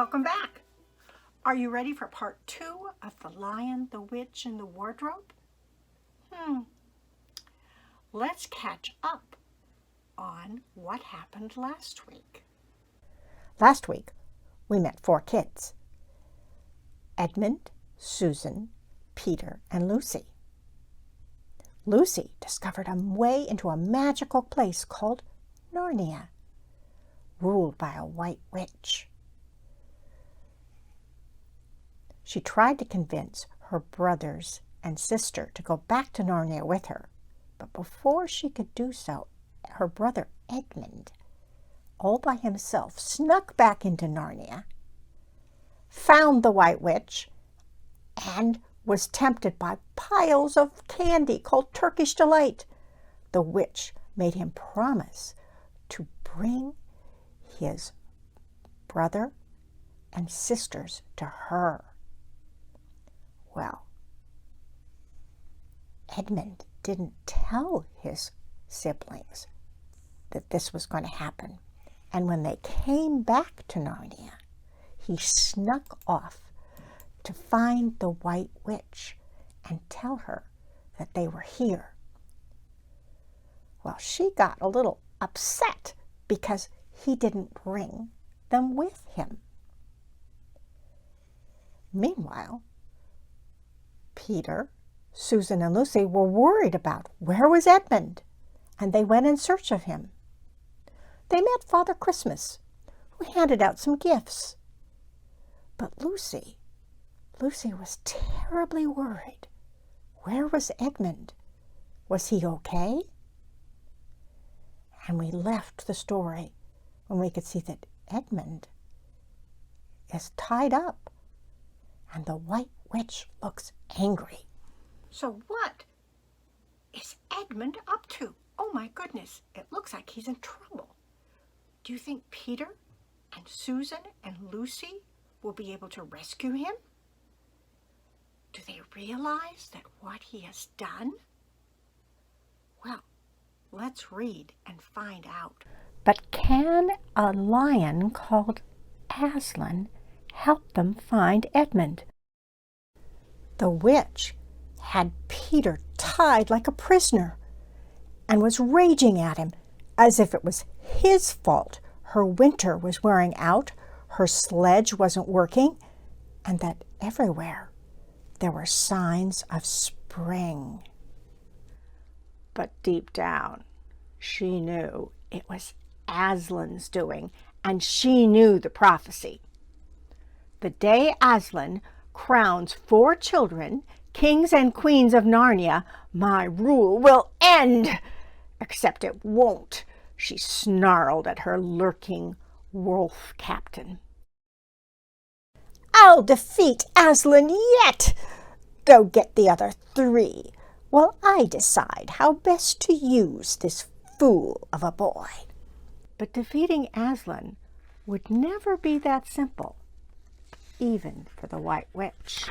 Welcome back. Are you ready for part 2 of The Lion, the Witch, and the Wardrobe? Let's catch up on what happened last week. Last week, we met 4 kids: Edmund, Susan, Peter, and Lucy. Lucy discovered a way into a magical place called Narnia, ruled by a white witch. She tried to convince her brothers and sister to go back to Narnia with her, but before she could do so, her brother Edmund, all by himself, snuck back into Narnia, found the White Witch, and was tempted by piles of candy called Turkish Delight. The witch made him promise to bring his brother and sisters to her. Well, Edmund didn't tell his siblings that this was going to happen. And when they came back to Narnia, he snuck off to find the White Witch and tell her that they were here. Well, she got a little upset because he didn't bring them with him. Meanwhile, Peter, Susan, and Lucy were worried about where was Edmund, and they went in search of him. They met Father Christmas, who handed out some gifts. But Lucy was terribly worried. Where was Edmund? Was he okay? And we left the story when we could see that Edmund is tied up, and the White Witch looks angry. So what is Edmund up to? Oh my goodness, it looks like he's in trouble. Do you think Peter and Susan and Lucy will be able to rescue him? Do they realize that what he has done? Well, let's read and find out. But can a lion called Aslan help them find Edmund? The witch had Peter tied like a prisoner and was raging at him as if it was his fault her winter was wearing out, her sledge wasn't working, and that everywhere there were signs of spring. But deep down, she knew it was Aslan's doing, and she knew the prophecy. The day Aslan crowns 4 children, kings and queens of Narnia, my rule will end. Except it won't, she snarled at her lurking wolf captain. I'll defeat Aslan yet. Go get the other 3 while I decide how best to use this fool of a boy. But defeating Aslan would never be that simple, even for the White Witch.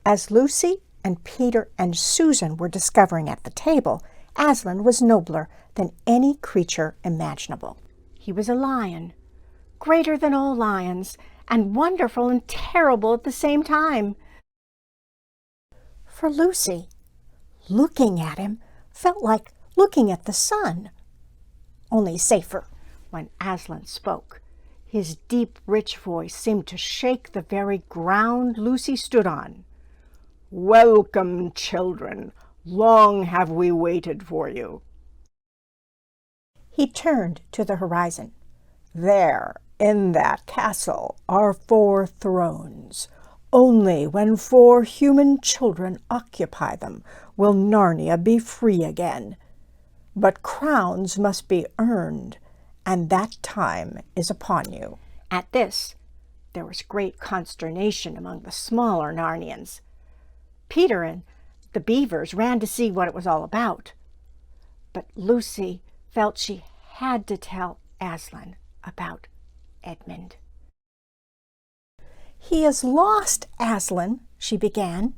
As Lucy and Peter and Susan were discovering at the table, Aslan was nobler than any creature imaginable. He was a lion, greater than all lions, and wonderful and terrible at the same time. For Lucy, looking at him felt like looking at the sun, only safer. When Aslan spoke, his deep, rich voice seemed to shake the very ground Lucy stood on. Welcome, children. Long have we waited for you. He turned to the horizon. There, in that castle, are 4 thrones. Only when 4 human children occupy them will Narnia be free again. But crowns must be earned, and that time is upon you. At this, there was great consternation among the smaller Narnians. Peter and the beavers ran to see what it was all about. But Lucy felt she had to tell Aslan about Edmund. He is lost, Aslan, she began,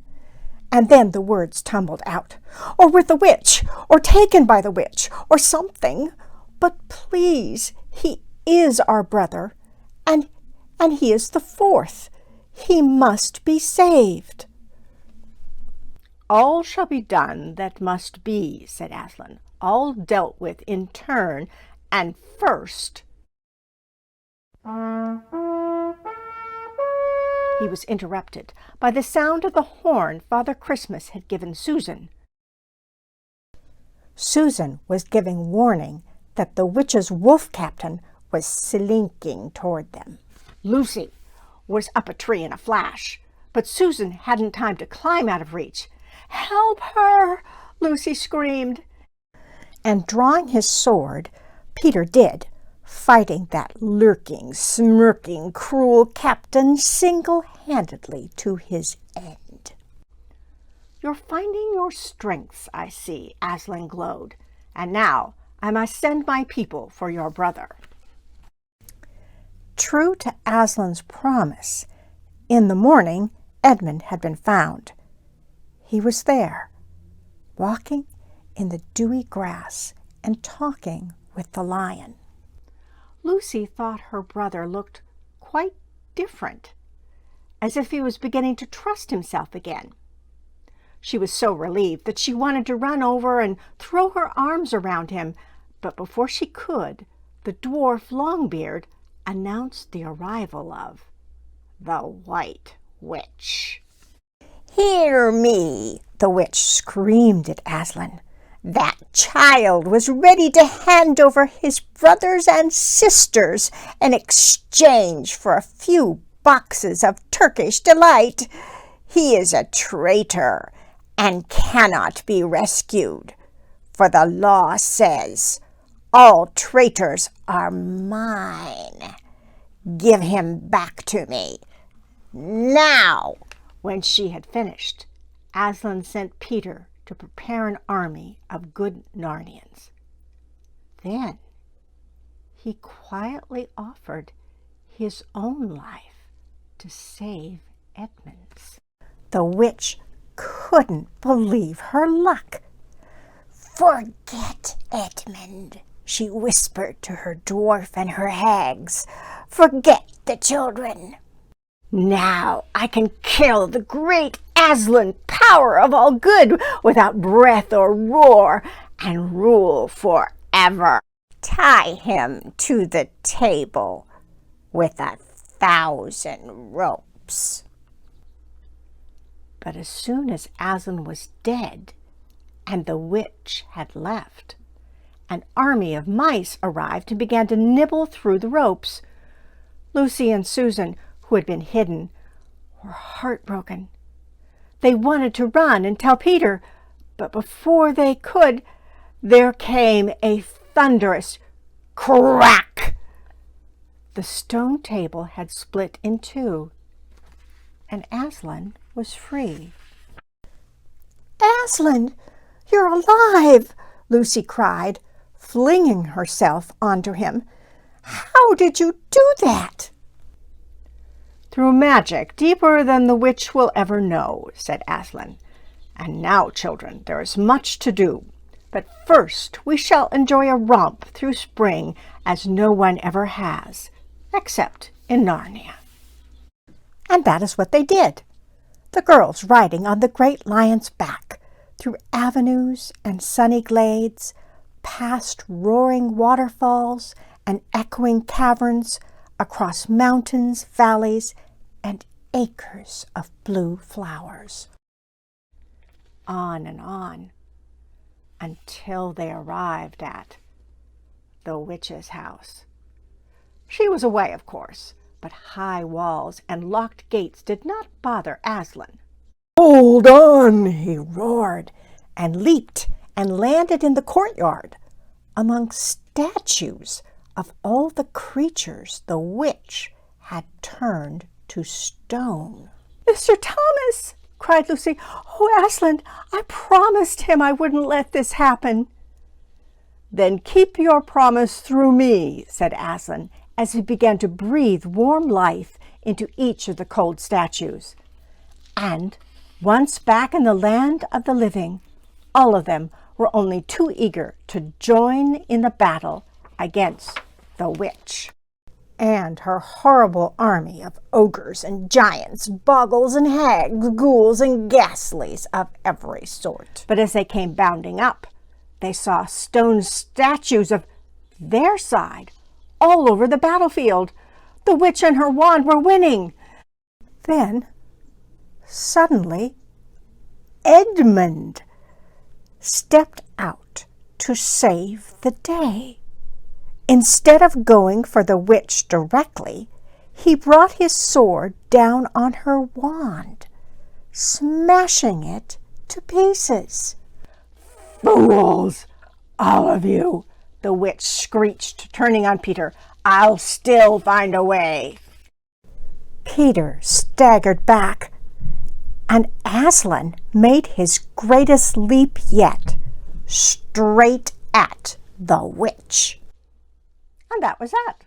and then the words tumbled out. Or with the witch, or taken by the witch, or something. But please, he is our brother, and he is the fourth. He must be saved." "All shall be done that must be," said Aslan, "all dealt with in turn, and first—" He was interrupted by the sound of the horn Father Christmas had given Susan. Susan was giving warning that the witch's wolf captain was slinking toward them. Lucy was up a tree in a flash, but Susan hadn't time to climb out of reach. "Help her!" Lucy screamed. And drawing his sword, Peter did, fighting that lurking, smirking, cruel captain single-handedly to his end. "You're finding your strengths, I see," Aslan glowed. "And now I must send my people for your brother." True to Aslan's promise, in the morning Edmund had been found. He was there, walking in the dewy grass and talking with the lion. Lucy thought her brother looked quite different, as if he was beginning to trust himself again. She was so relieved that she wanted to run over and throw her arms around him, but before she could, the dwarf Longbeard announced the arrival of the White Witch. "Hear me!" the witch screamed at Aslan. "That child was ready to hand over his brothers and sisters in exchange for a few boxes of Turkish delight. He is a traitor and cannot be rescued, for the law says all traitors are mine. Give him back to me now." When she had finished, Aslan sent Peter to prepare an army of good Narnians. Then he quietly offered his own life to save Edmund's. The witch couldn't believe her luck. "Forget Edmund," she whispered to her dwarf and her hags. "Forget the children. Now I can kill the great Aslan, power of all good, without breath or roar, and rule forever. Tie him to the table with 1,000 ropes." But as soon as Aslan was dead and the witch had left, an army of mice arrived and began to nibble through the ropes. Lucy and Susan, who had been hidden, were heartbroken. They wanted to run and tell Peter, but before they could, there came a thunderous crack. The stone table had split in two, and Aslan was free. "Aslan, you're alive!" Lucy cried, flinging herself onto him. "How did you do that?" "Through magic deeper than the witch will ever know," said Aslan. "And now, children, there is much to do. But first we shall enjoy a romp through spring as no one ever has, except in Narnia." And that is what they did. The girls riding on the great lion's back, through avenues and sunny glades, past roaring waterfalls and echoing caverns, across mountains, valleys, and acres of blue flowers. On and on, until they arrived at the witch's house. She was away, of course, but high walls and locked gates did not bother Aslan. "Hold on!" he roared, and leaped and landed in the courtyard, among statues of all the creatures the witch had turned to stone. "Mr. Thomas!" cried Lucy. "Oh, Aslan, I promised him I wouldn't let this happen." "Then keep your promise through me," said Aslan, as he began to breathe warm life into each of the cold statues. And once back in the land of the living, all of them were only too eager to join in the battle against the witch, and her horrible army of ogres and giants, bogles and hags, ghouls and ghastlies of every sort. But as they came bounding up, they saw stone statues of their side all over the battlefield. The witch and her wand were winning. Then, suddenly, Edmund stepped out to save the day. Instead of going for the witch directly, he brought his sword down on her wand, smashing it to pieces. "Fools, all of you!" the witch screeched, turning on Peter. "I'll still find a way." Peter staggered back, and Aslan made his greatest leap yet, straight at the witch. And that was that.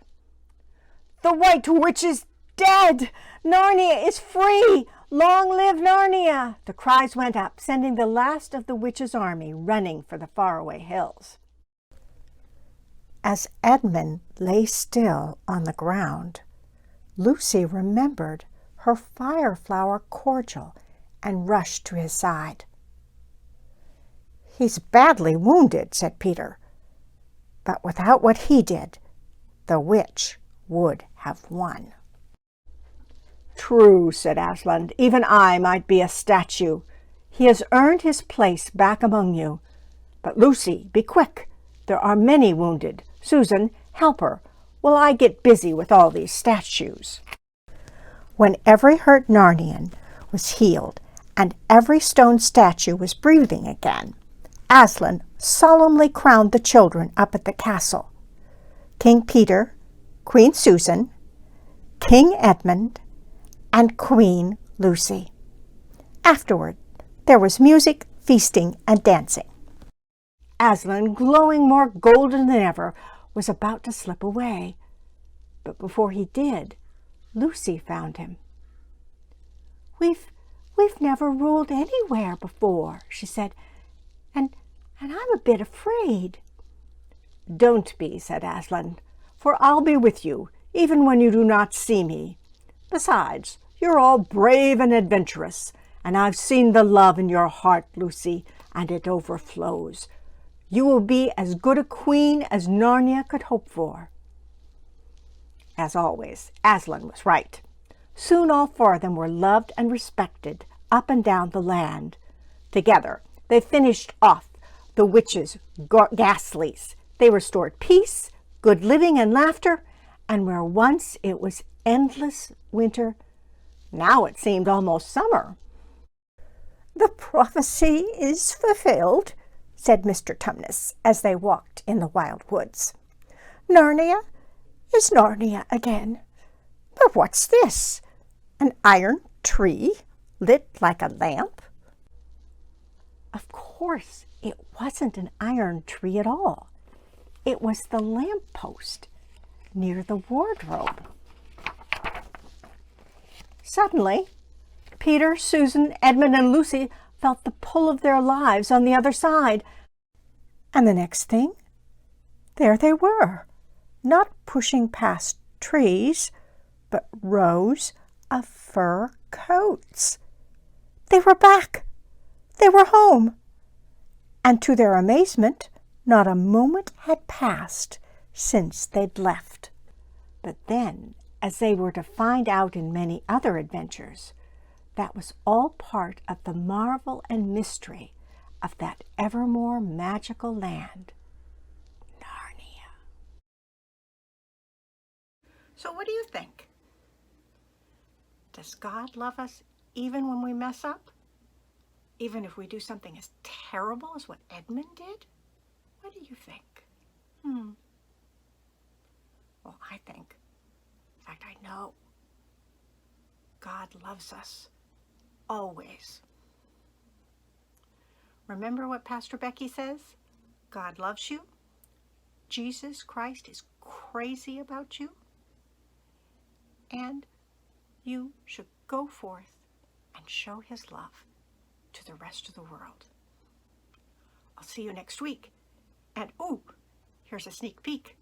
"The White Witch is dead! Narnia is free! Long live Narnia!" The cries went up, sending the last of the witch's army running for the faraway hills. As Edmund lay still on the ground, Lucy remembered her fireflower cordial and rushed to his side. "He's badly wounded," said Peter, "but without what he did, the witch would have won." "True," said Aslan. "Even I might be a statue. He has earned his place back among you. But Lucy, be quick. There are many wounded. Susan, help her, while I get busy with all these statues." When every hurt Narnian was healed and every stone statue was breathing again, Aslan solemnly crowned the children up at the castle. King Peter, Queen Susan, King Edmund, and Queen Lucy. Afterward, there was music, feasting, and dancing. Aslan, glowing more golden than ever, was about to slip away. But before he did, Lucy found him. We've never ruled anywhere before," she said, and I'm a bit afraid." "Don't be," said Aslan, "for I'll be with you, even when you do not see me. Besides, you're all brave and adventurous, and I've seen the love in your heart, Lucy, and it overflows. You will be as good a queen as Narnia could hope for." As always, Aslan was right. Soon all four of them were loved and respected up and down the land. Together, they finished off the witches' ghastlies. They restored peace, good living, and laughter, and where once it was endless winter, now it seemed almost summer. "The prophecy is fulfilled," said Mr. Tumnus as they walked in the wild woods. "Narnia is Narnia again. But what's this? An iron tree lit like a lamp?" Of course, it wasn't an iron tree at all. It was the lamp post near the wardrobe. Suddenly, Peter, Susan, Edmund, and Lucy felt the pull of their lives on the other side. And the next thing, there they were, not pushing past trees, but rows of fur coats. They were back. They were home. And to their amazement, not a moment had passed since they'd left. But then, as they were to find out in many other adventures, that was all part of the marvel and mystery of that evermore magical land, Narnia. So what do you think? Does God love us even when we mess up? Even if we do something as terrible as what Edmund did? What do you think? Well, I think, in fact, I know, God loves us always. Remember what Pastor Becky says? God loves you. Jesus Christ is crazy about you. And you should go forth and show his love to the rest of the world. I'll see you next week. And here's a sneak peek.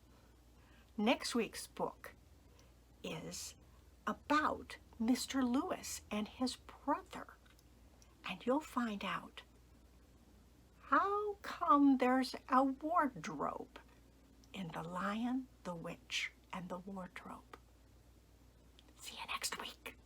Next week's book is about Mr. Lewis and his brother. And you'll find out how come there's a wardrobe in The Lion, the Witch, and the Wardrobe. See you next week.